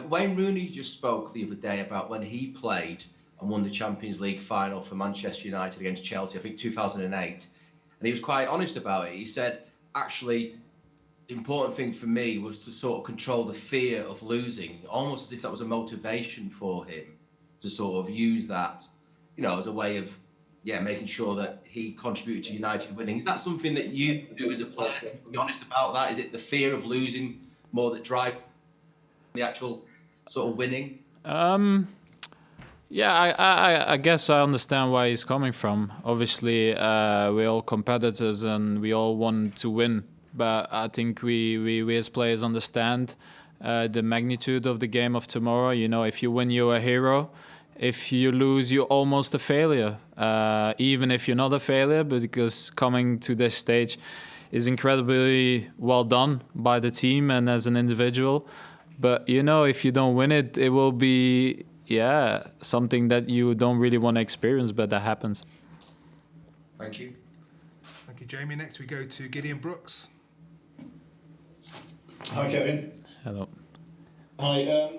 Wayne Rooney just spoke the other day about when he played and won the Champions League final for Manchester United against Chelsea, I think 2008. And he was quite honest about it. He said, actually, the important thing for me was to sort of control the fear of losing, almost as if that was a motivation for him to sort of use that, as a way of, making sure that he contributed to United winning. Is that something that you do as a player? Can you be honest about that? Is it the fear of losing more that drives the actual sort of winning? Yeah, I guess I understand where he's coming from. Obviously, we're all competitors and we all want to win. But I think we as players understand the magnitude of the game of tomorrow. If you win, you're a hero. If you lose, you're almost a failure. Even if you're not a failure, because coming to this stage is incredibly well done by the team and as an individual. But, if you don't win it, it will be, something that you don't really want to experience, but that happens. Thank you. Thank you, Jamie. Next we go to Gideon Brooks. Hi, Kevin. Hello. Hi.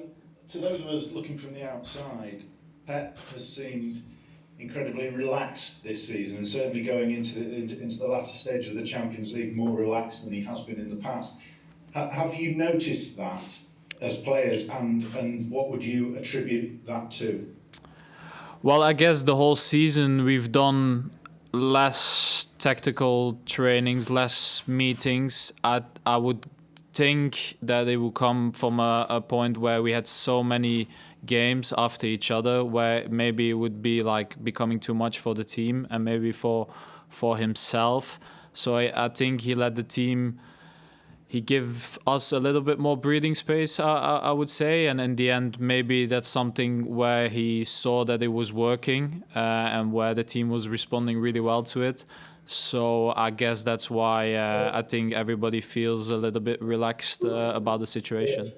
To those of us looking from the outside, Pep has seemed incredibly relaxed this season, and certainly going into the latter stages of the Champions League more relaxed than he has been in the past. Have you noticed that as players, and what would you attribute that to? Well, I guess the whole season we've done less tactical trainings, less meetings. I would think that it will come from a point where we had so many games after each other, where maybe it would be like becoming too much for the team and maybe for himself. So I think he let the team, he gave us a little bit more breathing space, I would say. And in the end, maybe that's something where he saw that it was working and where the team was responding really well to it. So I guess that's why I think everybody feels a little bit relaxed about the situation.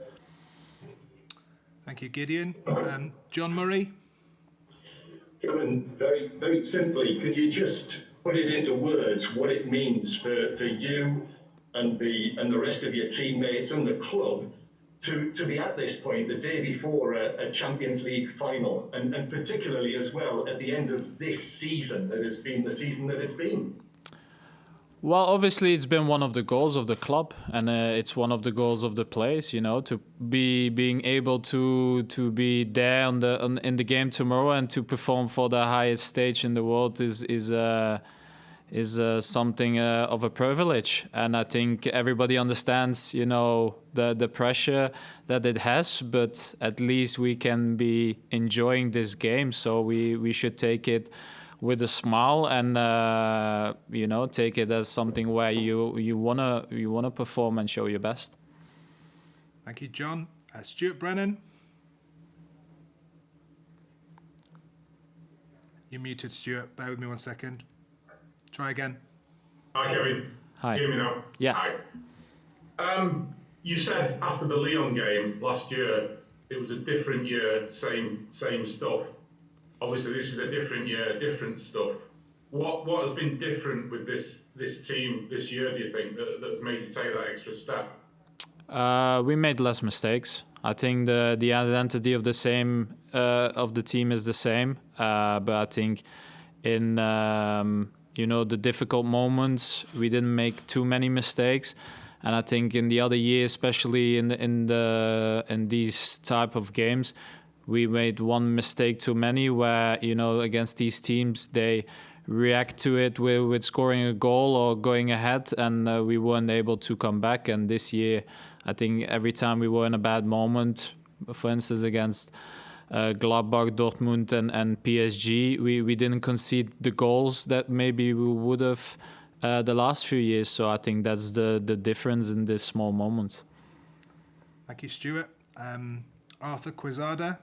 Thank you, Gideon. John Murray. Kevin, very, very simply, could you just put it into words what it means for you and the rest of your teammates and the club to be at this point, the day before a Champions League final, and particularly as well at the end of this season that has been the season that it's been? Well, obviously, it's been one of the goals of the club, and it's one of the goals of the players. To be being able to be there in the game tomorrow and to perform for the highest stage in the world is something of a privilege. And I think everybody understands, the pressure that it has. But at least we can be enjoying this game, so we should take it with a smile and take it as something where you wanna perform and show your best. Thank you, John. Stuart Brennan. You're muted, Stuart. Bear with me 1 second. Try again. Hi, Kevin. Hi. Hear me now? Yeah. Hi. You said after the Lyon game last year, it was a different year, same stuff. Obviously, this is a different year, different stuff. What has been different with this team this year, do you think, that has made you take that extra step? We made less mistakes. I think the identity of the team is the same, but I think in the difficult moments we didn't make too many mistakes. And I think in the other year, especially in these type of games, we made one mistake too many where, against these teams, they react to it with scoring a goal or going ahead, and we weren't able to come back. And this year, I think every time we were in a bad moment, for instance, against Gladbach, Dortmund and PSG, we didn't concede the goals that maybe we would have the last few years. So I think that's the difference in this small moment. Thank you, Stuart. Arthur Quizada.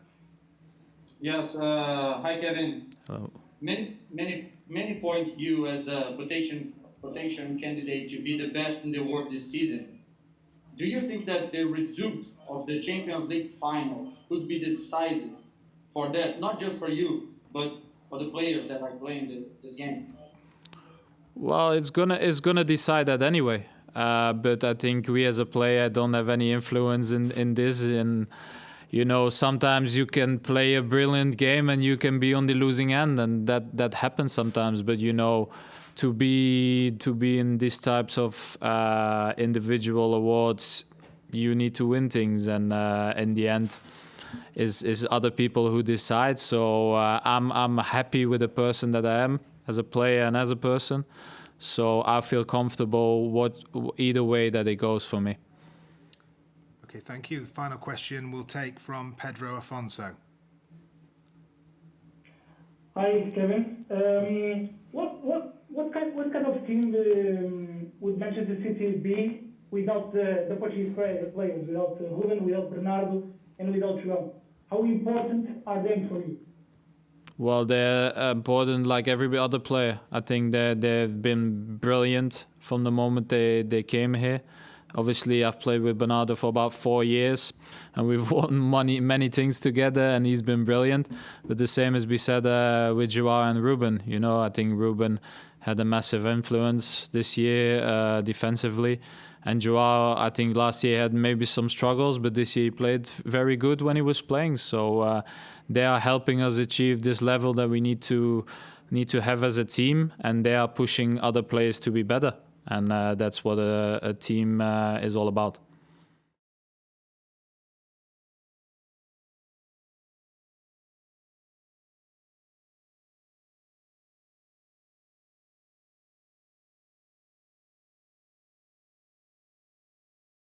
Yes, hi Kevin. Hello. Many point you as a potential candidate to be the best in the world this season. Do you think that the result of the Champions League final could be decisive for that, not just for you, but for the players that are playing this game? Well, it's gonna decide that anyway. But I think we as a player don't have any influence in this. And you know, sometimes you can play a brilliant game and you can be on the losing end, and that happens sometimes. But you know, to be in these types of individual awards, you need to win things, and in the end, is other people who decide. So I'm happy with the person that I am as a player and as a person. So I feel comfortable either way that it goes for me. Okay, thank you. The final question we'll take from Pedro Afonso. Hi, Kevin. What kind of team would Manchester City be without the Portuguese players, without Ruben, without Bernardo, and without João? How important are they for you? Well, they're important like every other player. I think they've been brilliant from the moment they came here. Obviously, I've played with Bernardo for about 4 years, and we've won many things together, and he's been brilliant. But the same as we said with Joao and Ruben. You know, I think Ruben had a massive influence this year defensively. And Joao, I think last year had maybe some struggles, but this year he played very good when he was playing. So they are helping us achieve this level that we need to have as a team, and they are pushing other players to be better. And that's what a team is all about.